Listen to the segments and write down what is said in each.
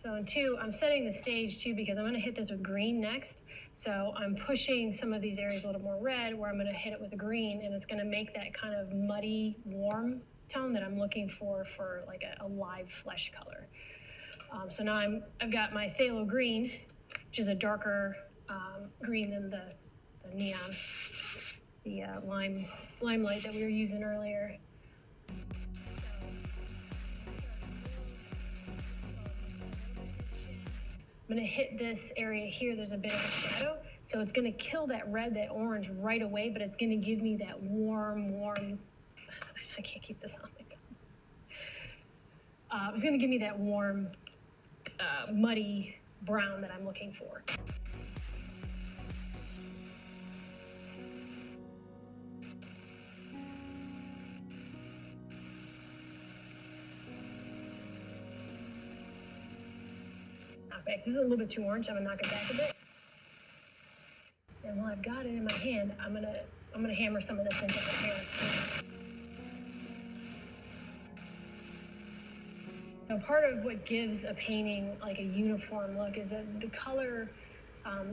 So in 2, I'm setting the stage too because I'm gonna hit this with green next. So I'm pushing some of these areas a little more red where I'm gonna hit it with the green, and it's gonna make that kind of muddy, warm tone that I'm looking for like a live flesh color. So now I've got my phthalo green, which is a darker green than the neon, the limelight that we were using earlier. I'm gonna hit this area here, there's a bit of a shadow, so it's gonna kill that red, that orange right away, but it's gonna give me that warm, I can't keep this on. It's gonna give me that warm, muddy brown that I'm looking for. This is a little bit too orange, I'm gonna knock it back a bit. And while I've got it in my hand, I'm gonna hammer some of this into the hair too. So part of what gives a painting like a uniform look is that the color,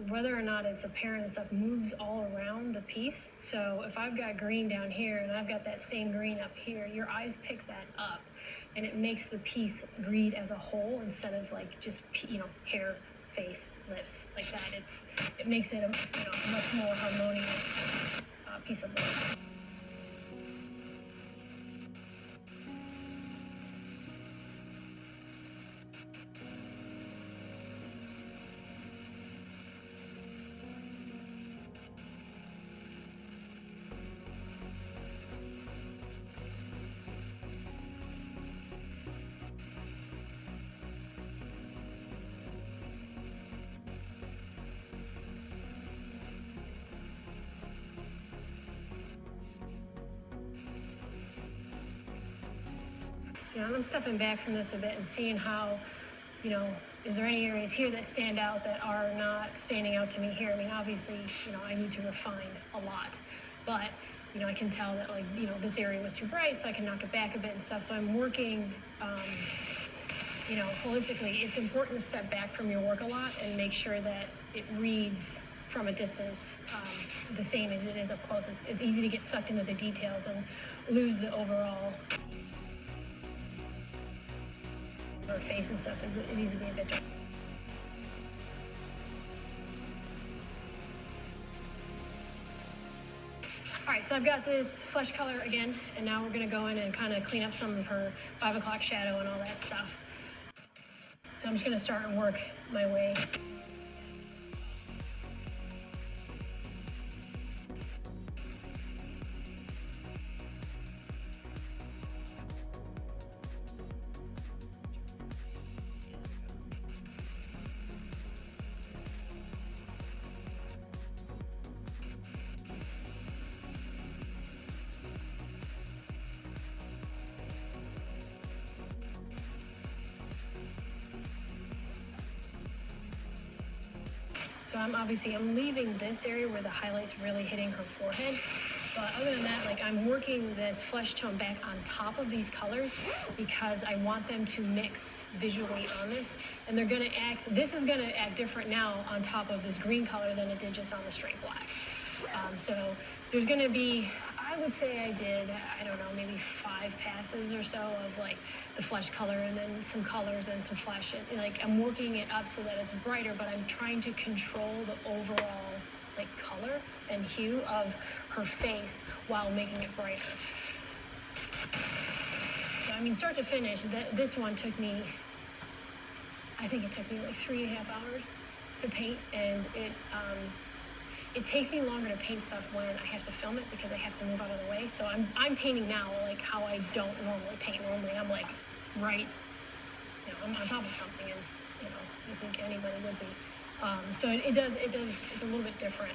whether or not it's apparent and stuff, moves all around the piece. So if I've got green down here and I've got that same green up here, your eyes pick that up, and it makes the piece read as a whole instead of like just, you know, hair, face, lips, like that. It makes it a much more harmonious piece of work. You know, I'm stepping back from this a bit and seeing how, you know, is there any areas here that stand out that are not standing out to me here? I mean, obviously, you know, I need to refine a lot, but, you know, I can tell that, like, you know, this area was too bright, so I can knock it back a bit and stuff. So I'm working, you know, holistically. It's important to step back from your work a lot and make sure that it reads from a distance the same as it is up close. It's easy to get sucked into the details and lose the overall. Her face and stuff, it needs to be a bit dark. All right, so I've got this flesh color again, and now we're gonna go in and kind of clean up some of her 5 o'clock shadow and all that stuff. So I'm just gonna start and work my way. So I'm leaving this area where the highlight's really hitting her forehead. But other than that, like, I'm working this flesh tone back on top of these colors because I want them to mix visually on this. And this is gonna act different now on top of this green color than it did just on the straight black. So there's gonna be, I would say I did, I don't know, maybe 5 passes or so of like the flesh color and then some colors and some flesh. And like, I'm working it up so that it's brighter, but I'm trying to control the overall like color and hue of her face while making it brighter. So, I mean, start to finish, this one took me, I think it took me like 3.5 hours to paint, and it takes me longer to paint stuff when I have to film it because I have to move out of the way. So I'm painting now like how I don't normally paint. Normally I'm like right, you know, I'm on top of something, as you know, I think anybody would be. So it's a little bit different.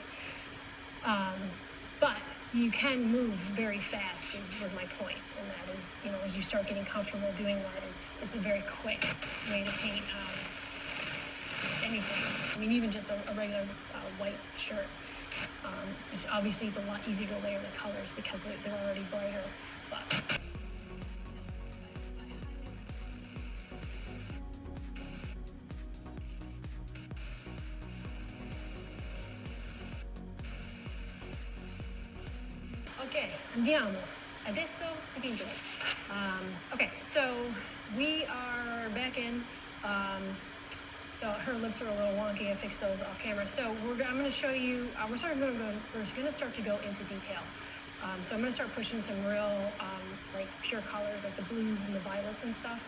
But you can move very fast was my point, and that is, you know, as you start getting comfortable doing that, it's a very quick way to paint anything. I mean, even just a regular white shirt. Obviously it's a lot easier to layer the colors because they're already brighter, but. Ok, andiamo. Adesso dipingo. Okay, so we are back in. So her lips are a little wonky. I fixed those off camera. So I'm going to show you. We're going to start to go into detail. So I'm going to start pushing some real like pure colors, like the blues and the violets and stuff.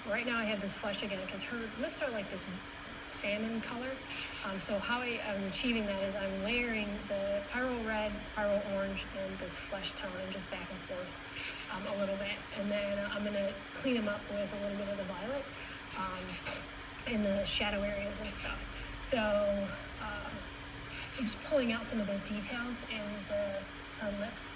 Right now I have this flesh again because her lips are like this salmon color. So how I'm achieving that is I'm layering the pyro red, pyro orange, and this flesh tone, and just back and forth a little bit. And then I'm going to clean them up with a little bit of the violet in the shadow areas and stuff. So I'm just pulling out some of the details in her lips.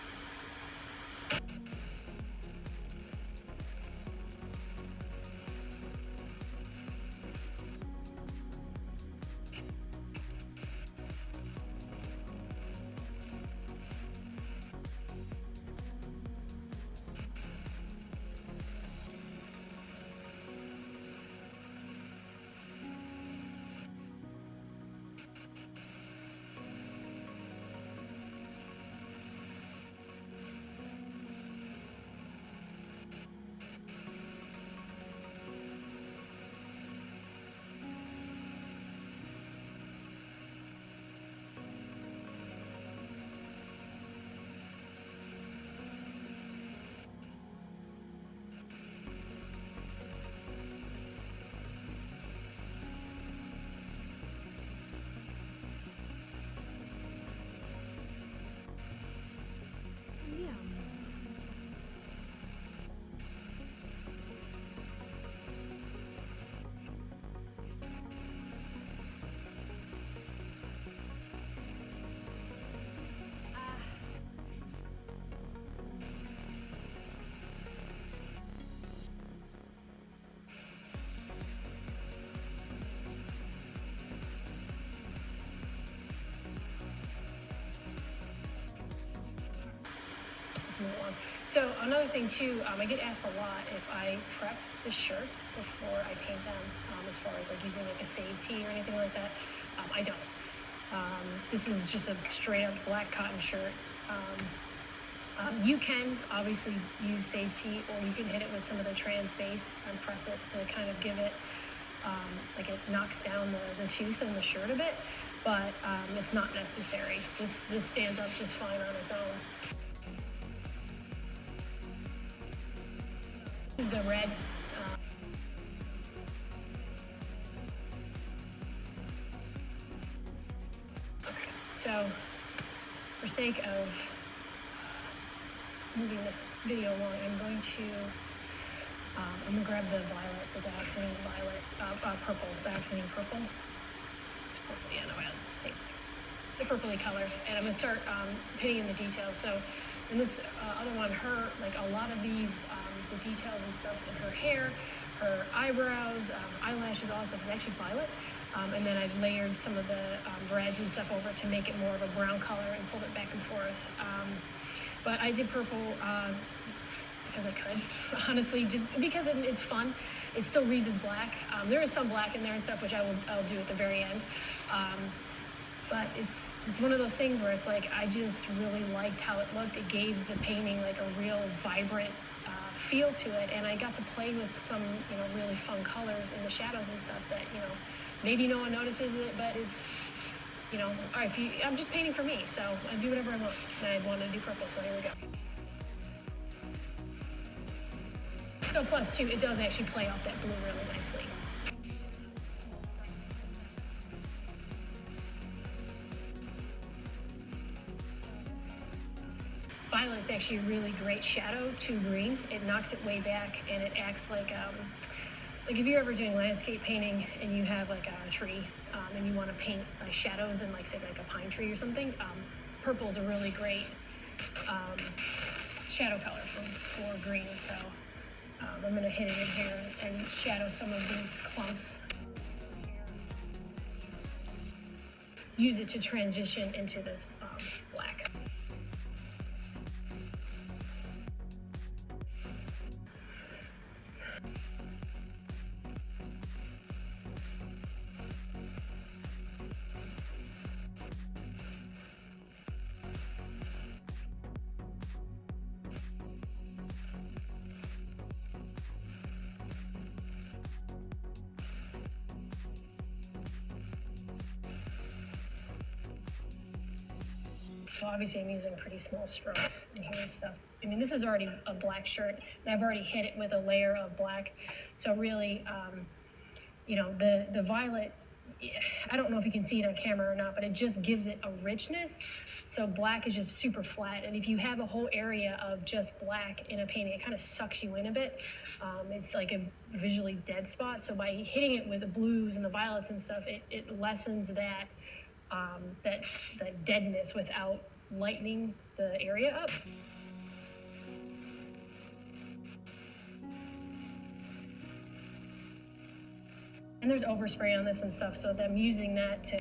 Move on. So another thing too, I get asked a lot if I prep the shirts before I paint them, as far as like using like a save tee or anything like that. I don't. This is just a straight up black cotton shirt. You can obviously use save tee, or you can hit it with some of the trans base and press it to kind of give it, like it knocks down the tooth in the shirt a bit, but it's not necessary. This stands up just fine on its own. The red. Okay, so for sake of moving this video along, I'm going to grab the violet, the dioxazine violet, purple, dioxazine purple. It's purple, yeah, no, same thing. The purpley color, and I'm going to start painting in the details. So in this other one, like a lot of these, the details and stuff in her hair, her eyebrows, eyelashes, all that stuff is actually violet. And then I've layered some of the reds and stuff over to make it more of a brown color and pulled it back and forth. But I did purple because I could, honestly, just because it's fun. It still reads as black. There is some black in there and stuff, which I'll do at the very end. But it's one of those things where it's like I just really liked how it looked. It gave the painting like a real vibrant feel to it, and I got to play with some really fun colors in the shadows and stuff that maybe no one notices it, but it's all right. I'm just painting for me, so I do whatever I want. And I want to do purple, so here we go. So plus too, it does actually play off that blue really nicely. Violet's actually a really great shadow to green. It knocks it way back, and it acts like if you're ever doing landscape painting and you have like a tree and you want to paint shadows in, like, say, like a pine tree or something, purple's a really great shadow color for green. So I'm going to hit it in here and shadow some of these clumps. Use it to transition into this black. So obviously I'm using pretty small strokes in here and stuff. I mean, this is already a black shirt, and I've already hit it with a layer of black. So really, you know, the violet, I don't know if you can see it on camera or not, but it just gives it a richness. So black is just super flat, and if you have a whole area of just black in a painting, it kind of sucks you in a bit. It's like a visually dead spot. So by hitting it with the blues and the violets and stuff, it lessens that that deadness without lightening the area up. And there's overspray on this and stuff, so I'm using that to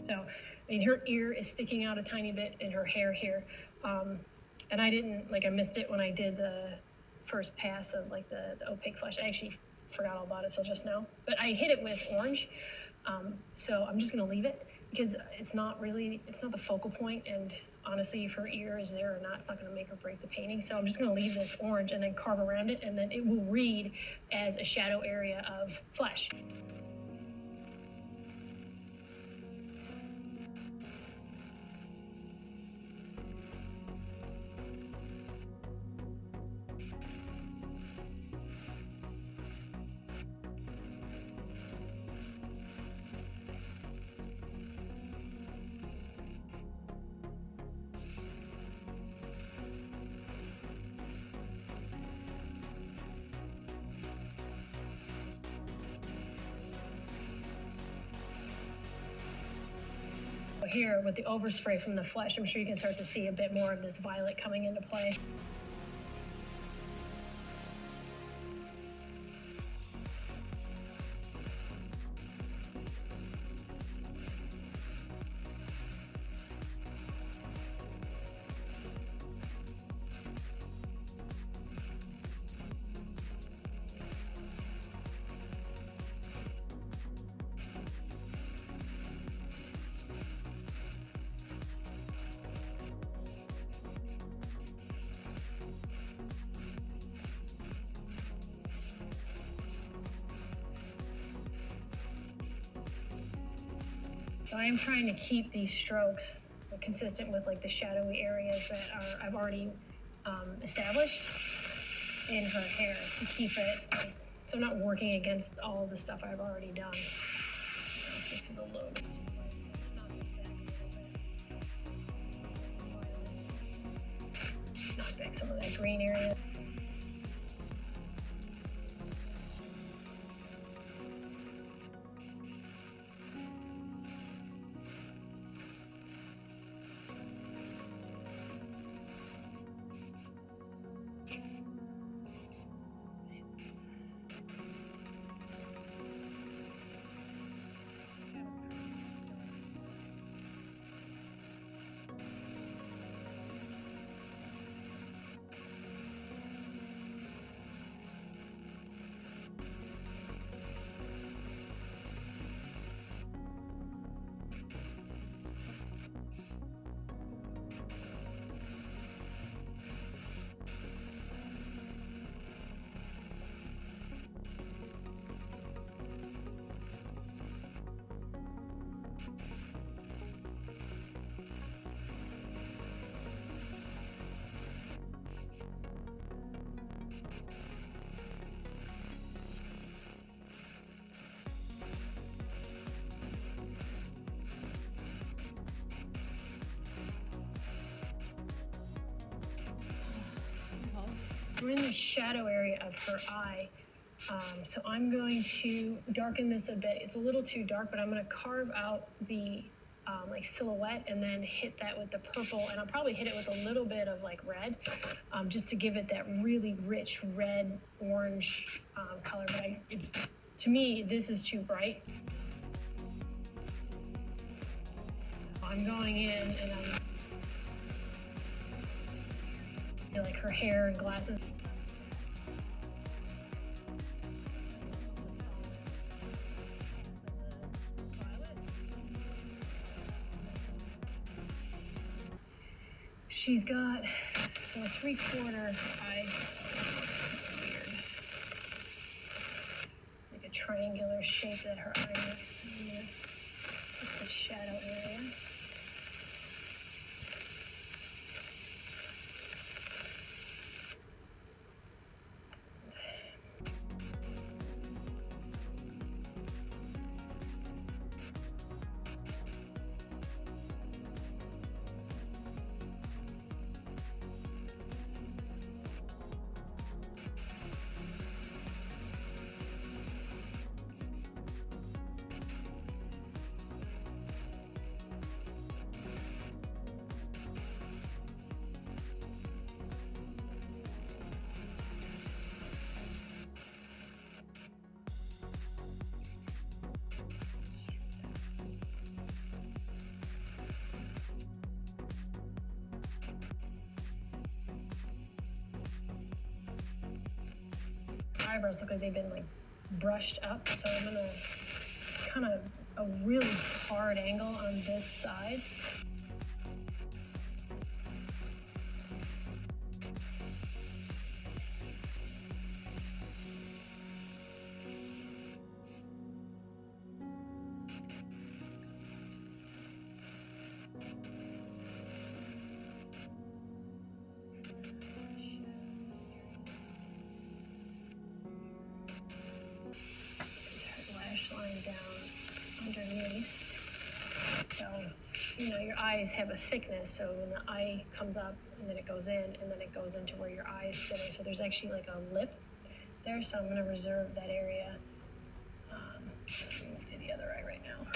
So, I mean, her ear is sticking out a tiny bit in her hair here. And I didn't, like, I missed it when I did the first pass of, like, the opaque flush. I actually forgot all about it till just now. But I hit it with orange. So I'm just going to leave it because it's not the focal point. And honestly, if her ear is there or not, it's not going to make or break the painting. So I'm just going to leave this orange and then carve around it. And then it will read as a shadow area of flesh. Here with the overspray from the flesh, I'm sure you can start to see a bit more of this violet coming into play. So I am trying to keep these strokes consistent with like the shadowy areas that I've already established in her hair to keep it, so I'm not working against all the stuff I've already done. This is a little bit. Knock back some of that green area. I'm in the shadow area of her eye, so I'm going to darken this a bit. It's a little too dark, but I'm going to carve out the like silhouette and then hit that with the purple, and I'll probably hit it with a little bit of like red, just to give it that really rich red orange color. But it's, to me, this is too bright. I'm going in and I'm like her hair and glasses. She's got So a 3/4 eye. Weird. It's like a triangular shape that her eye makes. That's the shadow area. Eyebrows look like they've been like brushed up, so I'm gonna kind of a really hard angle on this side. Line down underneath. So, you know, your eyes have a thickness, so when the eye comes up and then it goes in and then it goes into where your eye is sitting. So there's actually like a lip there, so I'm going to reserve that area. Move to the other eye right now.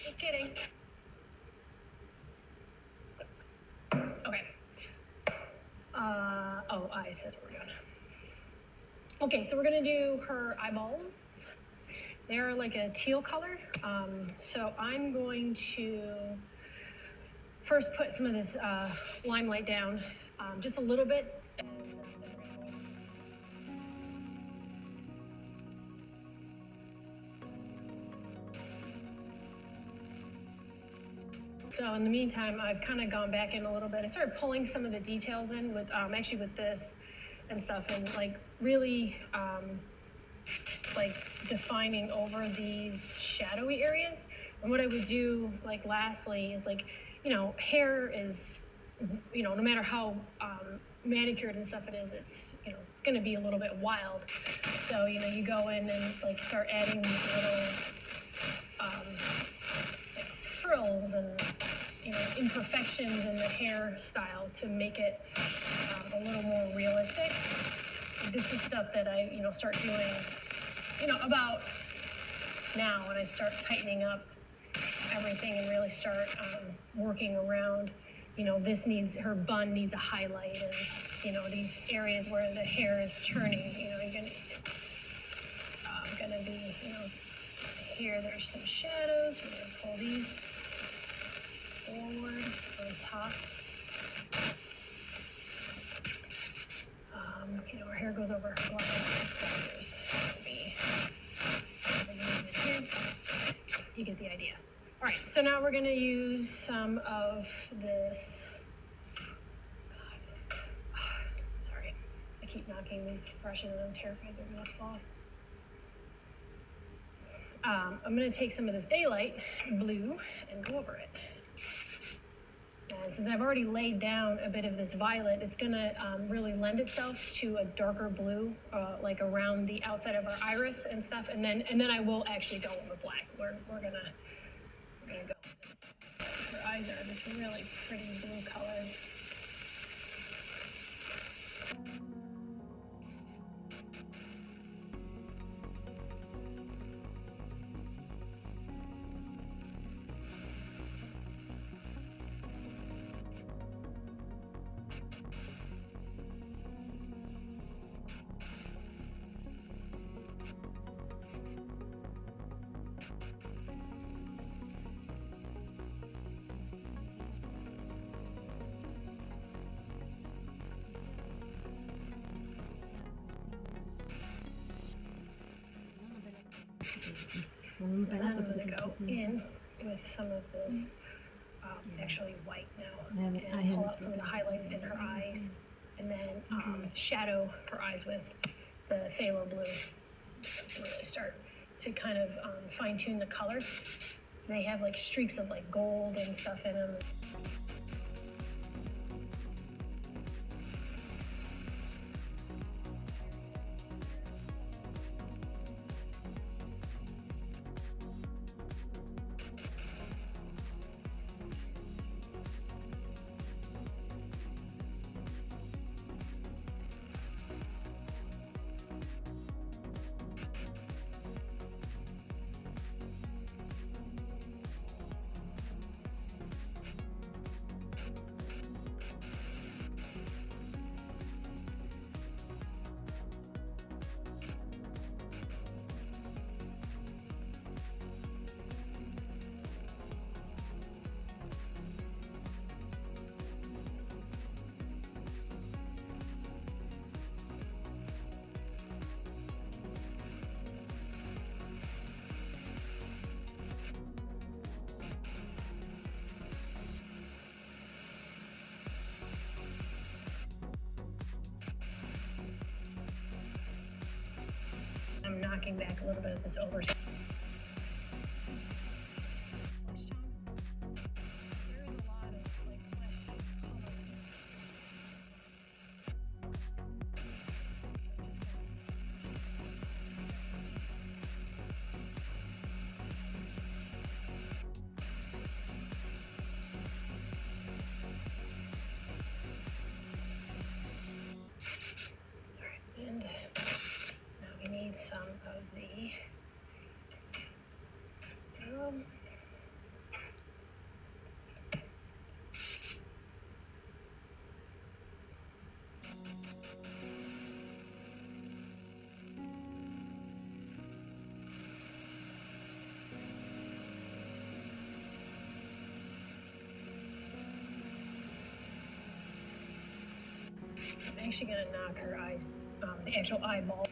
Just kidding. Okay. Oh, eyes, that's what we're doing. Okay, so we're gonna do her eyeballs. They're like a teal color. So I'm going to first put some of this limelight down, just a little bit. So in the meantime, I've kind of gone back in a little bit. I started pulling some of the details in with, actually with this and stuff, and like really like defining over these shadowy areas. And what I would do, like lastly, is like, you know, hair is, you know, no matter how manicured and stuff it is, it's, you know, it's going to be a little bit wild. So, you know, you go in and like start adding these little like frills and, you know, imperfections in the hairstyle to make it a little more realistic. This is stuff that I, you know, start doing, you know, about now when I start tightening up everything and really start working around, you know, her bun needs a highlight, and, you know, these areas where the hair is turning, you know, gonna be, you know, here there's some shadows. We're gonna pull these forward on top. You know, her hair goes over her blouse. You get the idea. All right, so now we're gonna use some of this. God. Sorry, I keep knocking these brushes and I'm terrified they're gonna fall. I'm gonna take some of this daylight blue and go over it. And since I've already laid down a bit of this violet, it's gonna really lend itself to a darker blue, like around the outside of our iris and stuff. And then I will actually go in with black. We're gonna go with this. Her eyes are this really pretty blue color. So then I'm going to go in with some of this, actually white now, and pull out some of the highlights in her eyes, and then shadow her eyes with the phthalo blue. Really start to kind of fine tune the colors. They have like streaks of like gold and stuff in them. I'm knocking back a little bit of this over. And now we need some of the I'm actually going to knock her eyes, the actual eyeball.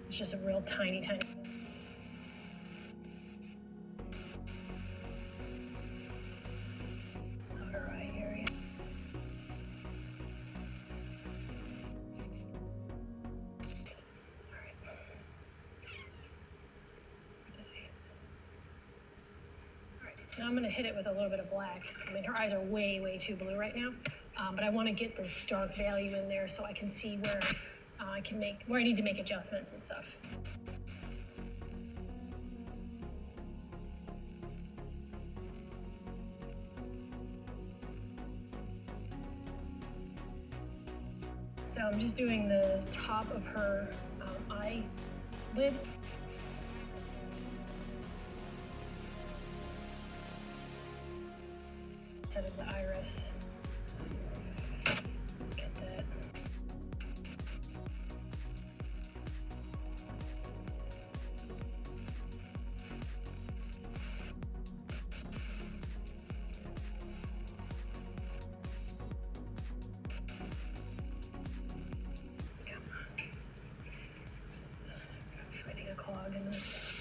It's just a real tiny, tiny. Her eye area. All right. Now I'm going to hit it with a little bit of black. I mean, her eyes are way, way too blue right now, but I want to get this dark value in there so I can see where where I need to make adjustments and stuff. So I'm just doing the top of her eyelid. clog in this.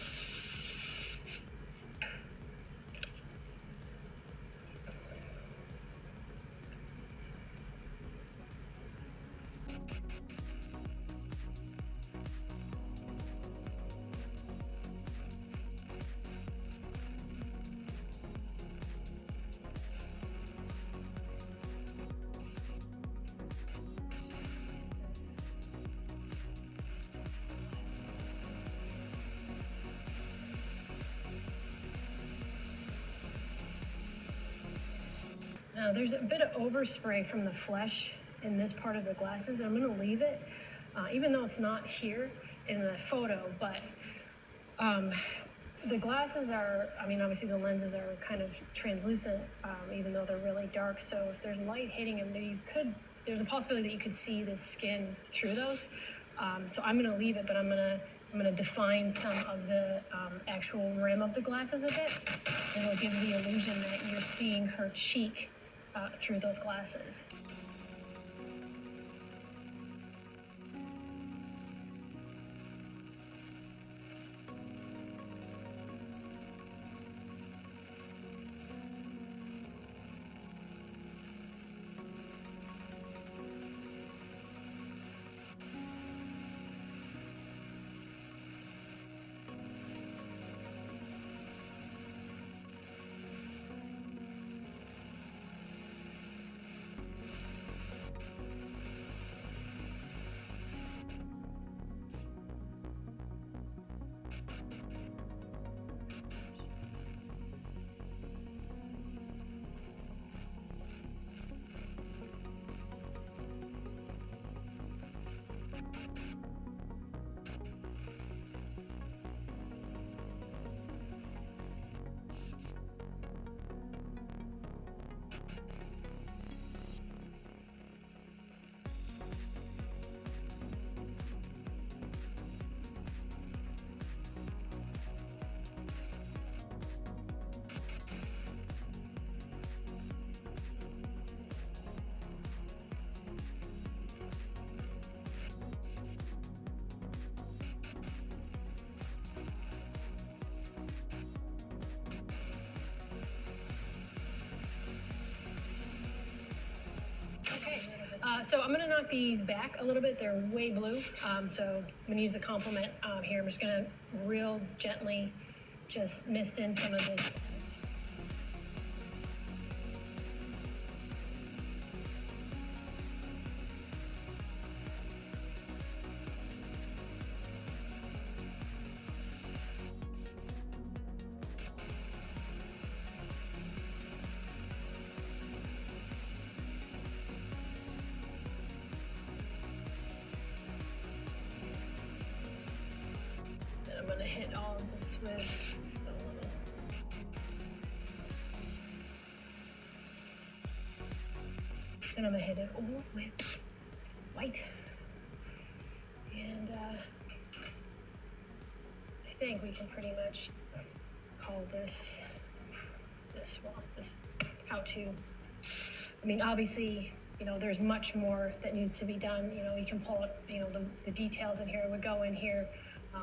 Now there's a bit of overspray from the flesh in this part of the glasses, and I'm going to leave it, even though it's not here in the photo, but the glasses are, I mean, obviously the lenses are kind of translucent, even though they're really dark, so if there's light hitting them, there's a possibility that you could see the skin through those. So I'm going to leave it, but I'm going to define some of the actual rim of the glasses a bit, and it'll give the illusion that you're seeing her cheek through those glasses. So I'm gonna knock these back a little bit. They're way blue. So I'm gonna use the complement here. I'm just gonna real gently just mist in some of this. I'm gonna hit all of this with still a little. And I'm gonna hit it all with white. And I think we can pretty much call this how to. I mean, obviously, you know, there's much more that needs to be done. You know, you can pull it, you know, the details in here would go in here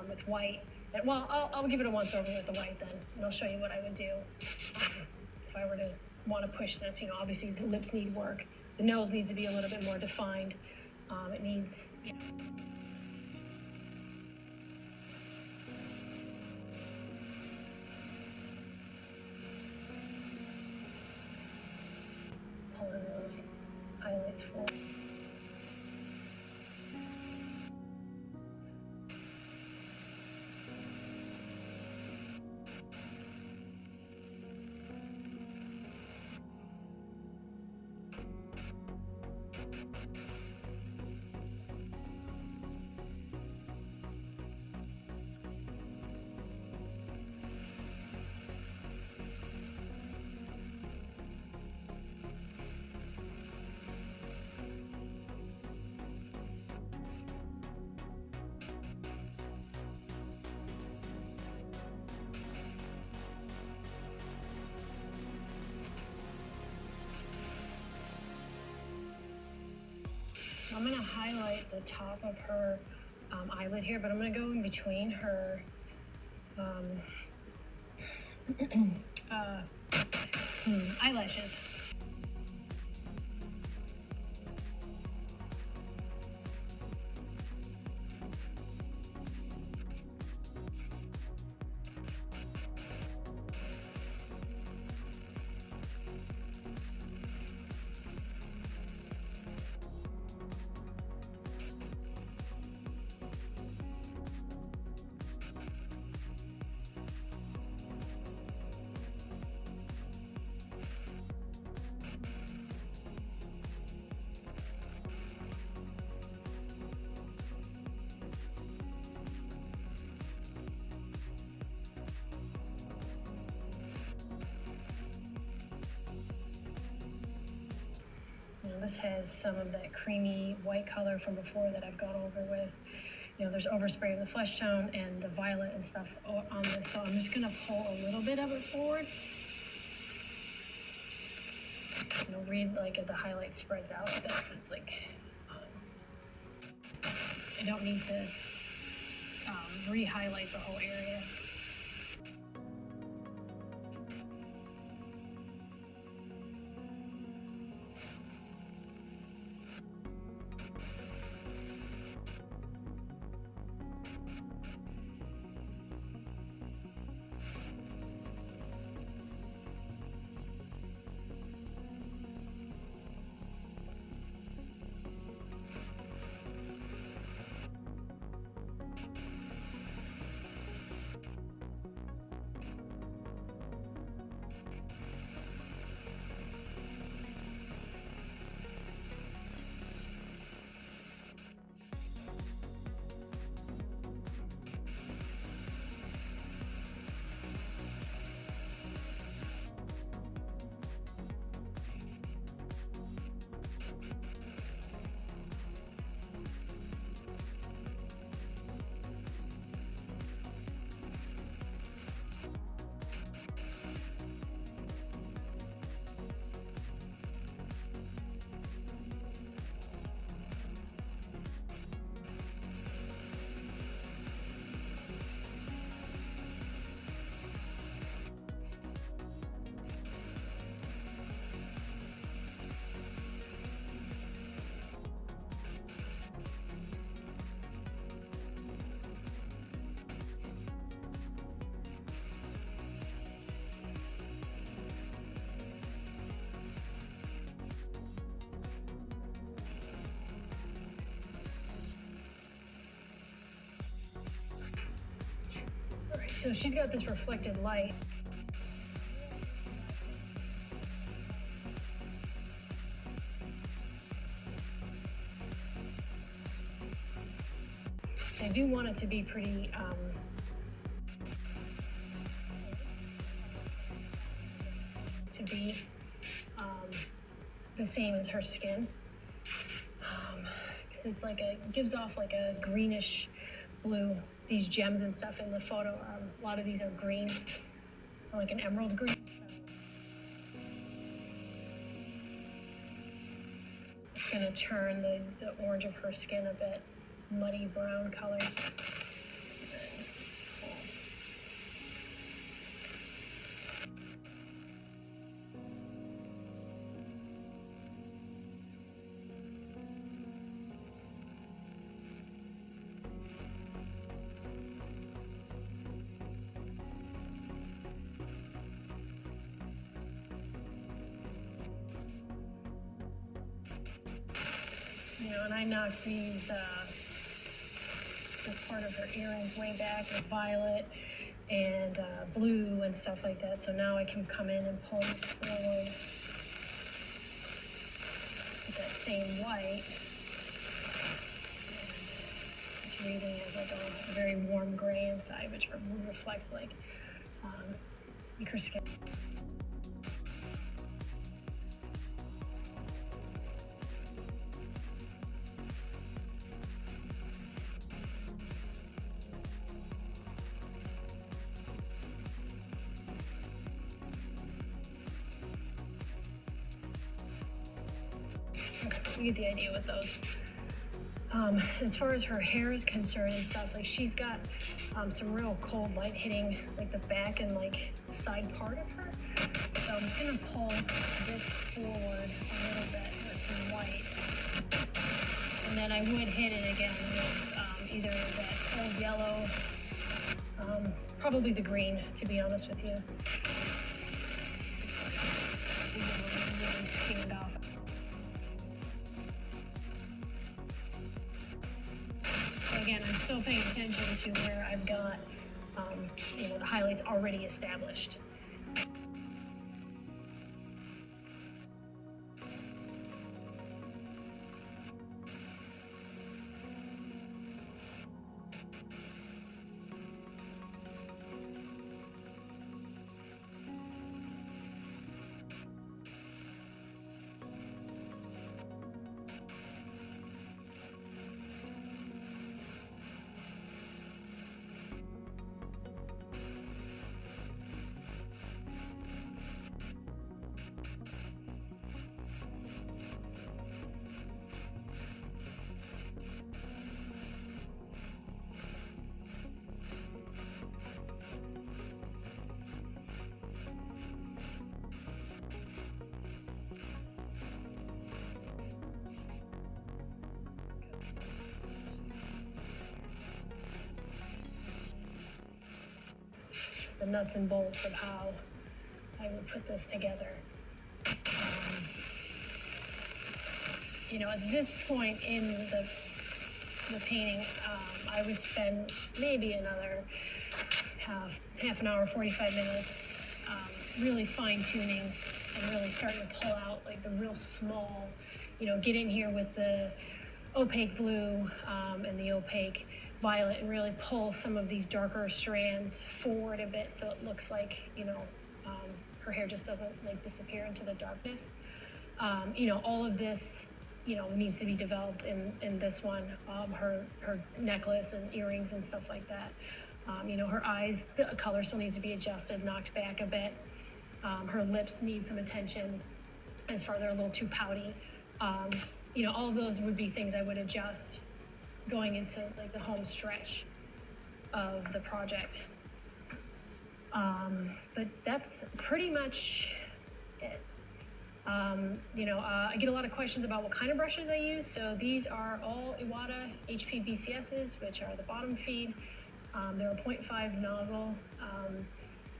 with white. And, well, I'll give it a once over with the white then, and I'll show you what I would do if I were to want to push this. You know, obviously the lips need work. The nose needs to be a little bit more defined. It needs, you know, pulling those highlights forward. I'm going to highlight the top of her eyelid here, but I'm going to go in between her eyelashes. This has some of that creamy white color from before that I've gone over with. There's overspray of the flesh tone and the violet and stuff on this, so I'm just gonna pull a little bit of it forward. Read like the highlight spreads out like this. It's like I don't need to re-highlight the whole area. So she's got this reflected light. I do want it to be pretty the same as her skin, because it's like gives off like a greenish blue. These gems and stuff in the photo, a lot of these are green, like an emerald green. It's gonna turn the orange of her skin a bit muddy brown color. And I knocked this part of her earrings way back with violet and blue and stuff like that. So now I can come in and pull this forward with that same white. And it's reading as like a very warm gray inside, which will reflect like her skin. You get the idea with those. As far as her hair is concerned and stuff, like she's got some real cold light hitting like the back and like side part of her. So I'm just gonna pull this forward a little bit with some white. And then I would hit it again with either that cold yellow, probably the green, to be honest with you. Really stand off. Again, I'm still paying attention to where I've got, the highlights already established. The nuts and bolts of how I would put this together. At this point in the painting, I would spend maybe another half an hour, 45 minutes, really fine tuning and really starting to pull out like the real small, get in here with the opaque blue and the opaque violet and really pull some of these darker strands forward a bit so it looks like, her hair just doesn't like disappear into the darkness. All of this, needs to be developed in this one. Her necklace and earrings and stuff like that. Her eyes, the color still needs to be adjusted, knocked back a bit. Her lips need some attention as far as they're a little too pouty. All of those would be things I would adjust going into like the home stretch of the project. But that's pretty much it. I get a lot of questions about what kind of brushes I use. So these are all Iwata HP BCSs, which are the bottom feed. They're a 0.5 nozzle.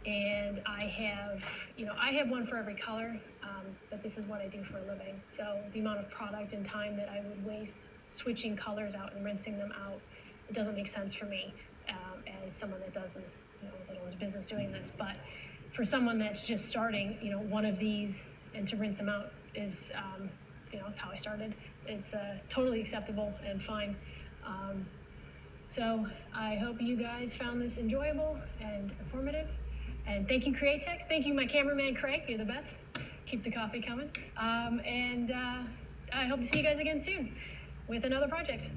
And I have one for every color, but this is what I do for a living. So the amount of product and time that I would waste switching colors out and rinsing them out, it doesn't make sense for me as someone that does this, that owns a business doing this. But for someone that's just starting, one of these and to rinse them out is, it's how I started. It's totally acceptable and fine. So I hope you guys found this enjoyable and informative. And thank you, Createx. Thank you, my cameraman, Craig. You're the best. Keep the coffee coming. And I hope to see you guys again soon with another project.